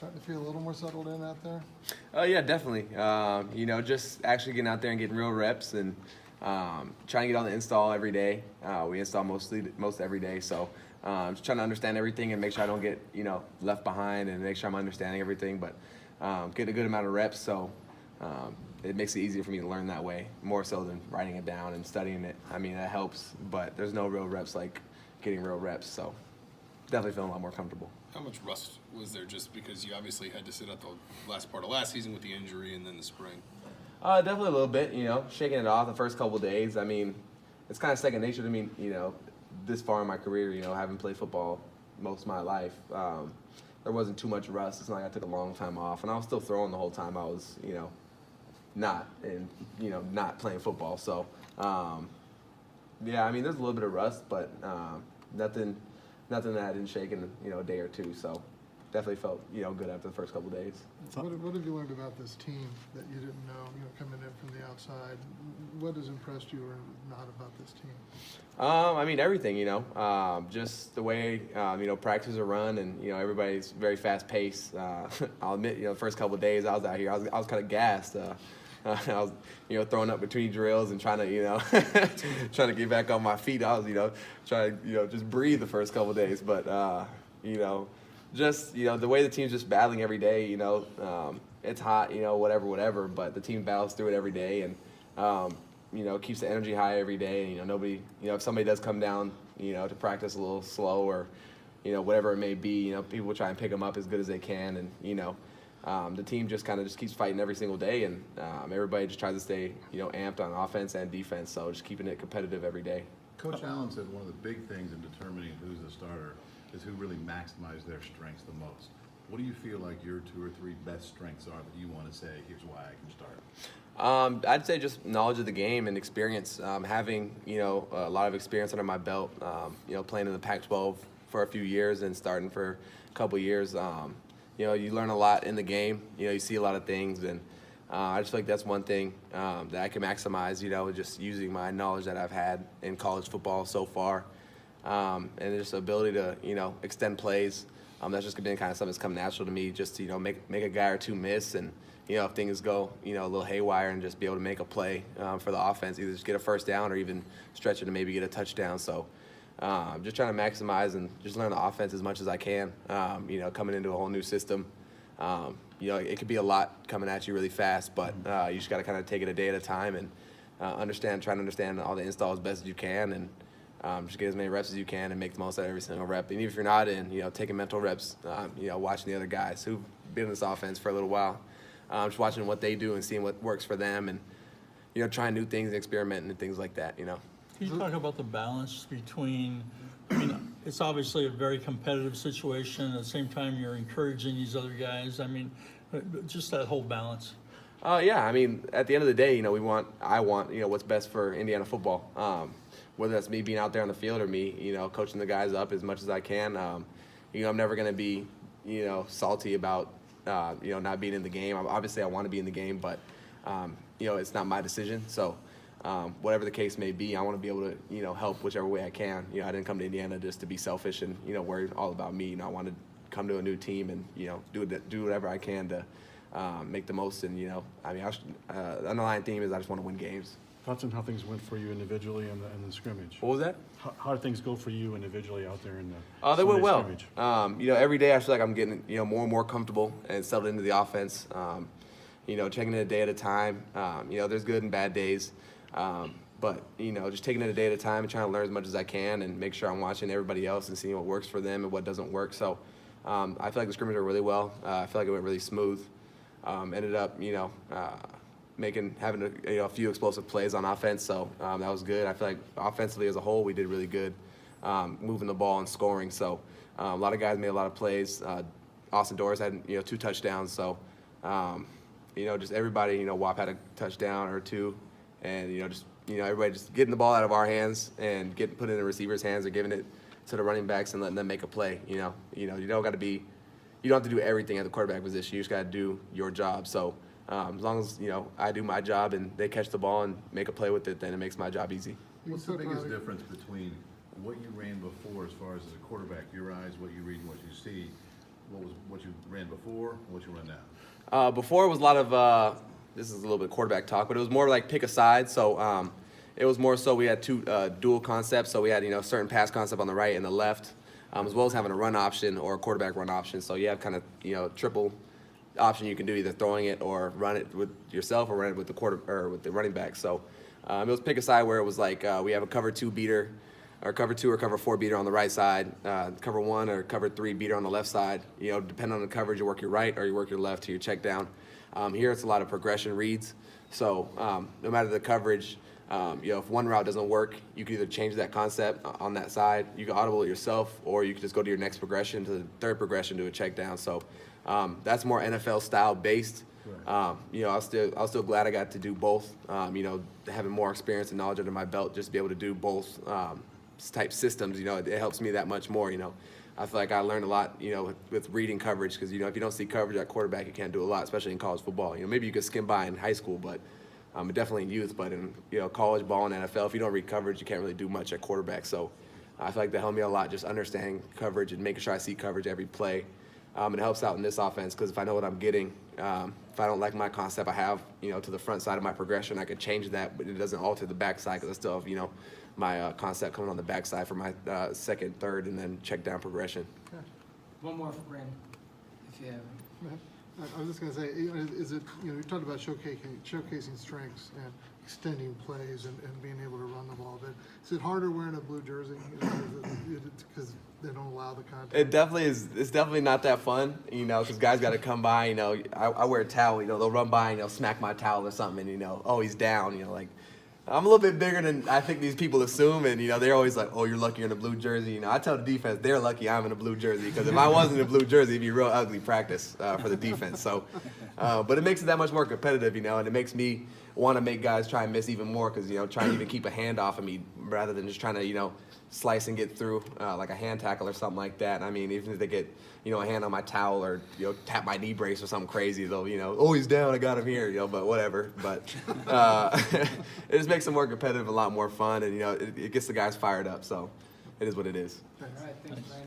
Starting to feel a little more settled in out there? Oh yeah, definitely. Just actually getting out there and getting real reps and trying to get on the install every day. We install most every day, so just trying to understand everything and make sure I don't get left behind and make sure I'm understanding everything. But getting a good amount of reps, so it makes it easier for me to learn that way, more so than writing it down and studying it. I mean, that helps, but there's no real reps like getting real reps, so definitely feeling a lot more comfortable. How much rust was there just because you obviously had to sit out the last part of last season with the injury and then the spring? Definitely a little bit, shaking it off the first couple of days. I mean, it's kind of second nature to me, this far in my career, having played football most of my life. There wasn't too much rust. It's not like I took a long time off, and I was still throwing the whole time I was, not playing football. So, yeah, I mean, there's a little bit of rust, but nothing that I didn't shake in a day or two. So definitely felt good after the first couple of days. What have you learned about this team that you didn't know, coming in from the outside? What has impressed you or not about this team? I mean, everything, just the way, practices are run and, everybody's very fast paced. I'll admit, the first couple of days I was out here, I was kind of gassed. I was, throwing up between drills and trying to, trying to get back on my feet. I was, trying to, just breathe the first couple of days. But, just, the way the team's just battling every day, it's hot, whatever. But the team battles through it every day and, keeps the energy high every day. Nobody, if somebody does come down, to practice a little slow or, whatever it may be, people try and pick them up as good as they can. And, the team just keeps fighting every single day. And everybody just tries to stay, amped on offense and defense. So just keeping it competitive every day. Coach Allen said one of the big things in determining who's the starter is who really maximizes their strengths the most. What do you feel like your 2 or 3 best strengths are that you want to say, here's why I can start? I'd say just knowledge of the game and experience. Having, a lot of experience under my belt, playing in the Pac-12 for a few years and starting for a couple years. You learn a lot in the game. You see a lot of things. And I just feel like that's one thing that I can maximize, just using my knowledge that I've had in college football so far. And just the ability to, extend plays. That's just been kind of something that's come natural to me, just to, make a guy or two miss and, if things go, a little haywire and just be able to make a play for the offense, either just get a first down or even stretch it and maybe get a touchdown. So just trying to maximize and just learn the offense as much as I can, coming into a whole new system. It could be a lot coming at you really fast, but you just got to kind of take it a day at a time and try to understand all the installs as best as you can and just get as many reps as you can and make the most out of every single rep. And even if you're not in, taking mental reps, watching the other guys who've been in this offense for a little while, just watching what they do and seeing what works for them and, trying new things, experimenting and things like that, Can you talk about the balance between, it's obviously a very competitive situation. At the same time, you're encouraging these other guys. Just that whole balance. Yeah, at the end of the day, I want, what's best for Indiana football. Whether that's me being out there on the field or me, coaching the guys up as much as I can. I'm never going to be, salty about, not being in the game. Obviously, I want to be in the game, but, it's not my decision. So whatever the case may be, I want to be able to, help whichever way I can. I didn't come to Indiana just to be selfish and, worry all about me. I want to come to a new team and, do whatever I can to make the most. And, the underlying theme is I just want to win games. Thoughts on how things went for you individually in the scrimmage? What was that? How did things go for you individually out there in the they went well. scrimmage? Every day I feel like I'm getting, more and more comfortable and settled into the offense. Checking it a day at a time. There's good and bad days. But, just taking it a day at a time and trying to learn as much as I can and make sure I'm watching everybody else and seeing what works for them and what doesn't work. So I feel like the scrimmage went really well. I feel like it went really smooth. Ended up, having a few explosive plays on offense, so that was good. I feel like offensively as a whole, we did really good, moving the ball and scoring. So a lot of guys made a lot of plays. Austin Doris had 2 touchdowns. So just everybody, WAP had a touchdown or 2, and everybody just getting the ball out of our hands and put it in the receiver's hands or giving it to the running backs and letting them make a play. You don't have to do everything at the quarterback position. You just got to do your job. So. As long as, I do my job and they catch the ball and make a play with it, then it makes my job easy. What's the biggest difference between what you ran before as far as a quarterback, your eyes, what you read and what you see, what you ran before, and what you run now? Before it was a lot of this is a little bit quarterback talk, but it was more like pick a side. So it was more so we had two dual concepts. So we had certain pass concept on the right and the left, as well as having a run option or a quarterback run option. So you have kind of triple option you can do, either throwing it or run it with yourself or run it with the running back. So it was pick a side where it was like we have a cover 2 beater or cover 2 or cover 4 beater on the right side, cover 1 or cover 3 beater on the left side. Depending on the coverage, you work your right or you work your left to your check down. Here it's a lot of progression reads. So no matter the coverage, if one route doesn't work, you can either change that concept on that side, you can audible it yourself, or you can just go to your next progression, to the third progression, to a check down. So that's more NFL style based. I was still glad I got to do both. Having more experience and knowledge under my belt, just to be able to do both type systems, it helps me that much more. I feel like I learned a lot, with reading coverage, because if you don't see coverage at quarterback, you can't do a lot, especially in college football. Maybe you could skim by in high school, but definitely in youth. But in college ball and NFL, if you don't read coverage, you can't really do much at quarterback. So I feel like that helped me a lot, just understanding coverage and making sure I see coverage every play. It helps out in this offense because if I know what I'm getting, if I don't like my concept I have, to the front side of my progression, I could change that, but it doesn't alter the backside because I still have, my concept coming on the backside for my second, third, and then check down progression. One more for Brandon, if you have it. I was just going to say, is it, you talked about showcasing strengths and extending plays and being able to run the ball. But is it harder wearing a blue jersey because they don't allow the contact? It definitely is. It's definitely not that fun, because guys got to come by. I wear a towel. They'll run by and smack my towel or something, and oh, he's down. Like, I'm a little bit bigger than I think these people assume, and they're always like, oh, you're lucky you're in a blue jersey. I tell the defense they're lucky I'm in a blue jersey, because if I wasn't in a blue jersey, it'd be real ugly practice for the defense. So, but it makes it that much more competitive, and it makes me want to make guys try and miss even more, because trying to even keep a hand off of me rather than just trying to slice and get through like a hand tackle or something like that. I mean, even if they get a hand on my towel or tap my knee brace or something crazy, they'll oh, he's down, I got him here, but whatever. But it just makes it more competitive, a lot more fun, and it gets the guys fired up. So it is what it is. All right, thanks, Brandon.